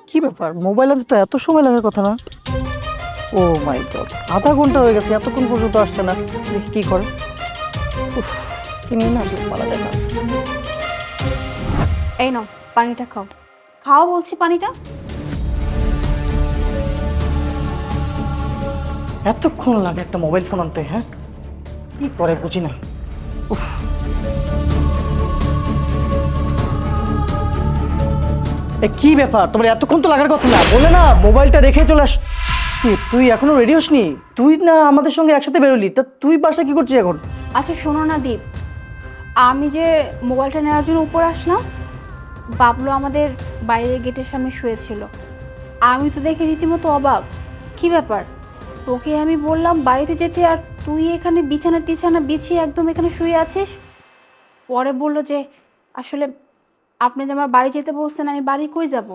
কি ব্যাপার, মোবাইল আনতে তো এত সময় লাগার কথা না। ও মাই গড, আধা ঘন্টা হয়ে গেছে, এতক্ষণ পর্যন্ত আসছে না। দেখি কি করে। উফ, কি নিয়ে না আসলে পালা যায় না। এই নাও পানিটা খাও। খাও বলছি পানিটা। এতক্ষণ লাগে একটা মোবাইল ফোন আনতে, হ্যাঁ? কি করে বুঝি না। উফ। কি ব্যাপার, তোমার এতক্ষণ তো লাগার কথা না, বলে না মোবাইলটা রেখে চলে আস। কি, তুই এখনো রেডি হসনি? তুই না আমাদের সঙ্গে একসাথে বেরোলি, তা তুই বাসায় কি করছিস এখন? আচ্ছা শোনো না দীপ, আমি যে মোবাইলটা নেওয়ার জন্য উপরে আসলাম, বাবলু আমাদের বাইরের গেটের সামনে শুয়েছিল। আমি তো দেখে রীতিমতো অবাক। কি ব্যাপার, তোকে আমি বললাম বাড়িতে যেতে, আর তুই এখানে বিছানা টিছানা বিছিয়ে একদম এখানে শুয়ে আছিস। পরে বললো যে আসলে আপনি যে আমার বাড়ি যেতে বলছেন, আমি বাড়ি কই যাব।